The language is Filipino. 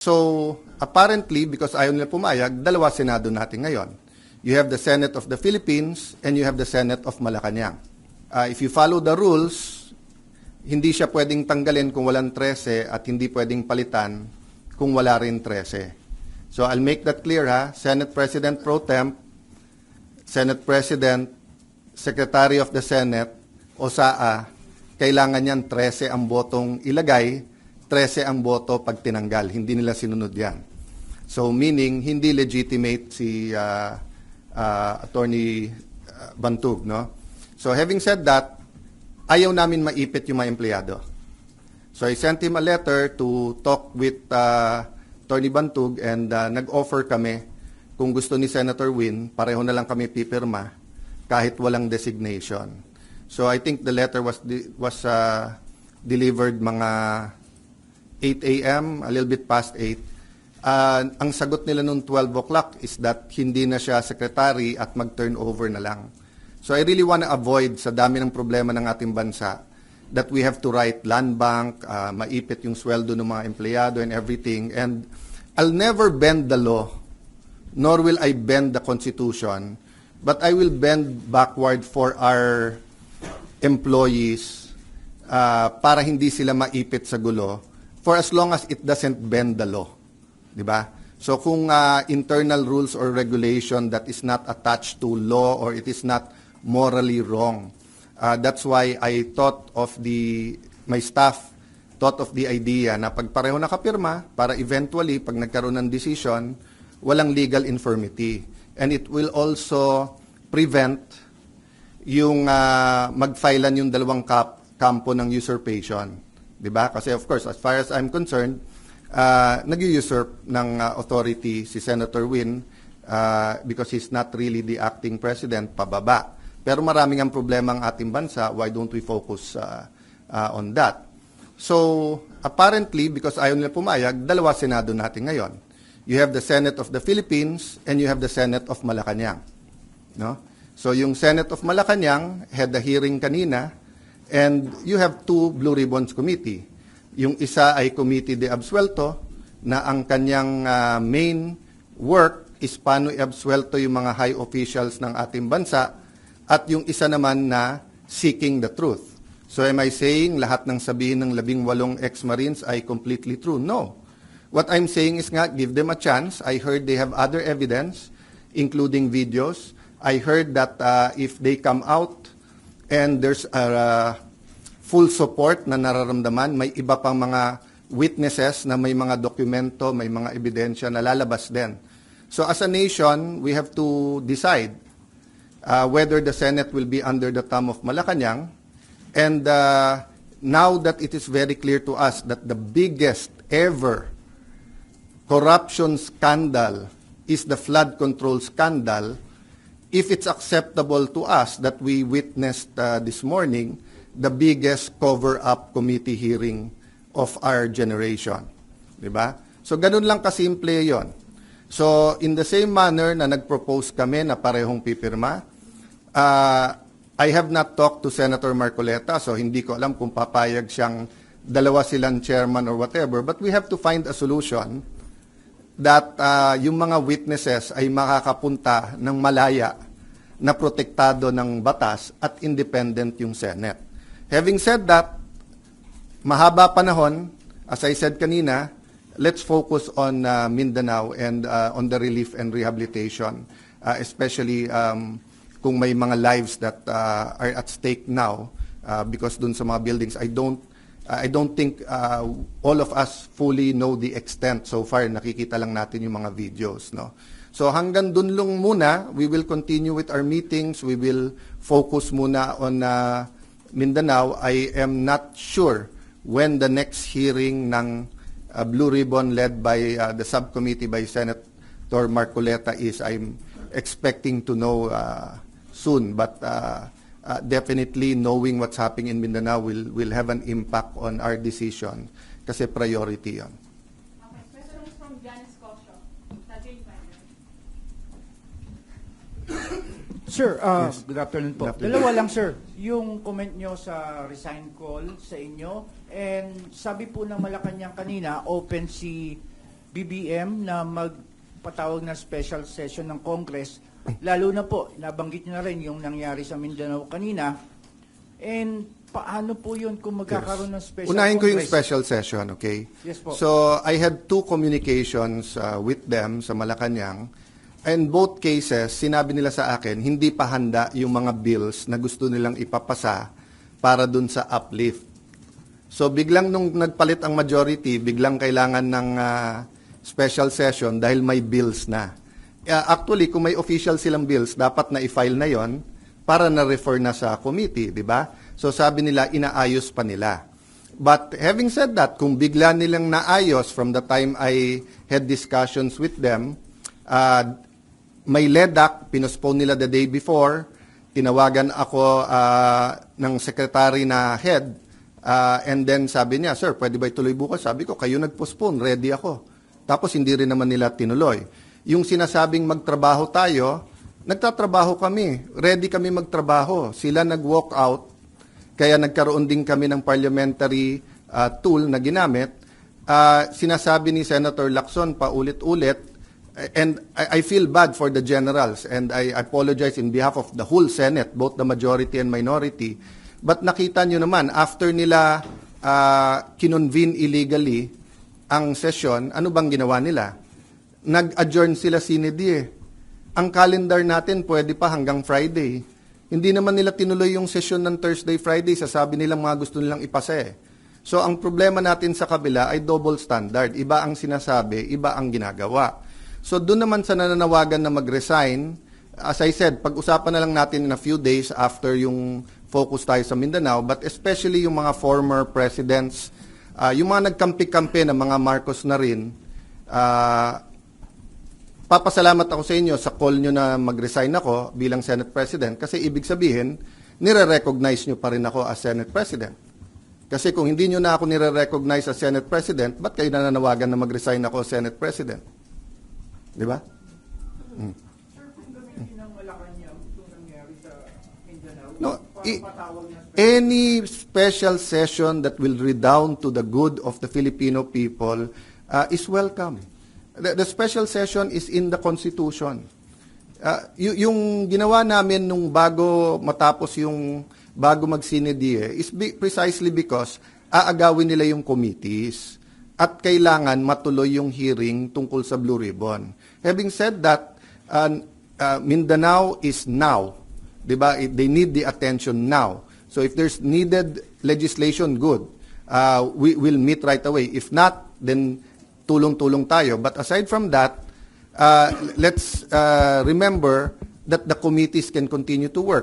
So, apparently, because ayaw nila pumayag, dalawa Senado natin ngayon. You have the Senate of the Philippines and you have the Senate of Malacanang. If you follow the rules, hindi siya pwedeng tanggalin kung walang 13 at hindi pwedeng palitan kung wala rin 13. So, I'll make that clear ha. Senate President Pro Temp, Senate President, Secretary of the Senate, o SAA, kailangan yan 13 ang botong ilagay, 13 ang boto pag tinanggal. Hindi nila sinunod yan. So meaning, hindi legitimate si Attorney Bantug. No? So having said that, ayaw namin maipit yung mga empleyado. So I sent him a letter to talk with Attorney Bantug and nag-offer kami kung gusto ni Senator Win, pareho na lang kami pipirma kahit walang designation. So I think the letter was delivered mga 8 a.m., a little bit past 8. Ang sagot nila noong 12 o'clock is that hindi na siya secretary at mag-turn over na lang. So I really want to avoid sa dami ng problema ng ating bansa that we have to write land bank, maipit yung sweldo ng mga empleyado and everything. And I'll never bend the law, nor will I bend the Constitution, but I will bend backward for our employees para hindi sila maipit sa gulo for as long as it doesn't bend the law. Diba? So kung internal rules or regulation that is not attached to law or it is not morally wrong, that's why I thought of my staff thought of the idea na pag pareho nakapirma, para eventually, pag nagkaroon ng decision, walang legal infirmity. And it will also prevent yung mag-filean yung dalawang kampo ng usurpation. Diba? Kasi of course, as far as I'm concerned, nag-usurp ng authority si Senator Win because he's not really the acting president, pababa. Pero maraming ang problema ang ating bansa, why don't we focus on that? So, apparently, because ayaw nila pumayag, dalawa Senado natin ngayon. You have the Senate of the Philippines and you have the Senate of Malacanang. No? So, yung Senate of Malacanang had the hearing kanina. And you have two Blue Ribbons Committee. Yung isa ay Committee de Absuelto na ang kanyang main work is paano i-absuelto yung mga high officials ng ating bansa at yung isa naman na seeking the truth. So am I saying lahat ng sabihin ng 18 ex-Marines ay completely true? No. What I'm saying is nga, give them a chance. I heard they have other evidence, including videos. I heard that if they come out and there's full support na nararamdaman, may iba pang mga witnesses na may mga dokumento, may mga ebidensya na lalabas din. So as a nation, we have to decide whether the Senate will be under the thumb of Malacanang. And now that it is very clear to us that the biggest ever corruption scandal is the flood control scandal, if it's acceptable to us that we witnessed this morning, the biggest cover-up committee hearing of our generation. Diba? So, ganun lang kasimple yon. So, in the same manner na nag-propose kami na parehong pipirma, I have not talked to Senator Marcoleta, so hindi ko alam kung papayag siyang dalawa silang chairman or whatever, but we have to find a solution that yung mga witnesses ay makakapunta ng malaya na protektado ng batas at independent yung Senate. Having said that, mahaba panahon, as I said kanina, let's focus on Mindanao and on the relief and rehabilitation, especially kung may mga lives that are at stake now because dun sa mga buildings, I don't think all of us fully know the extent. So far, nakikita lang natin yung mga videos, no? So hanggang dun lang muna, we will continue with our meetings. We will focus muna on Mindanao. I am not sure when the next hearing ng Blue Ribbon led by the subcommittee by Senator Marcoleta is. I'm expecting to know soon, but definitely knowing what's happening in Mindanao will have an impact on our decision kasi priority yon. Okay, question is from Janice Cosio. Sir, Yes. good afternoon po. Good afternoon. Dalawa lang, sir. Yung comment nyo sa resign call sa inyo, and sabi po ng Malacanang kanina, open si BBM na magpatawag ng special session ng Congress, lalo na po, nabanggit nyo na rin yung nangyari sa Mindanao kanina, and paano po yun kung magkakaroon ng special Unahin ko yung Congress? special session, okay? Yes po. So, I had 2 communications with them sa Malacanang. And both cases, sinabi nila sa akin, hindi pa handa yung mga bills na gusto nilang ipapasa para dun sa uplift. So, biglang nung nagpalit ang majority, biglang kailangan ng special session dahil may bills na. Actually, kung may official silang bills, dapat na i-file na yon para na-refer na sa committee, di ba? So sabi nila, inaayos pa nila. But having said that, kung bigla nilang naayos from the time I had discussions with them, may LEDAC, pinospone nila the day before, tinawagan ako ng secretary na head, and then sabi niya, sir, pwede ba ituloy bukas? Sabi ko, kayo nag-postpone, ready ako. Tapos hindi rin naman nila tinuloy. Yung sinasabing magtrabaho tayo, nagtatrabaho kami, ready kami magtrabaho. Sila nag-walk out, kaya nagkaroon din kami ng parliamentary tool na ginamit. Sinasabi ni Senator Lacson paulit-ulit, and I feel bad for the generals, and I apologize in behalf of the whole Senate, both the majority and minority. But nakita nyo naman, after nila kinonvene illegally ang session, ano bang ginawa nila? Nag-adjourn sila sine die. Ang calendar natin pwede pa hanggang Friday. Hindi naman nila tinuloy yung session ng Thursday, Friday. Sasabi nilang mga gusto nilang ipasa eh. So ang problema natin sa kabila ay double standard. Iba ang sinasabi, iba ang ginagawa. So doon naman sa nananawagan na mag-resign, as I said, pag-usapan na lang natin in a few days after yung focus tayo sa Mindanao, but especially yung mga former presidents, yung mga nagkampi-kampi na mga Marcos na rin, papasalamat ako sa inyo sa call nyo na mag-resign ako bilang Senate President kasi ibig sabihin, nire-recognize nyo pa rin ako as Senate President. Kasi kung hindi nyo na ako nire-recognize as Senate President, ba't kayo nananawagan na mag-resign ako as Senate President? Di ba? Sir, kung gamitin ng Malacanang itong nangyari sa Mindanao, No, patawag ng any special session that will redound to the good of the Filipino people is welcome. The special session is in the Constitution. Yung ginawa namin nung bago matapos yung bago mag-sinedie is precisely because aagawin nila yung committees at kailangan matuloy yung hearing tungkol sa Blue Ribbon. Having said that, Mindanao is now. Diba? They need the attention now. So if there's needed legislation, good. We will meet right away. If not, then tulong-tulong tayo. But aside from that, let's remember that the committees can continue to work.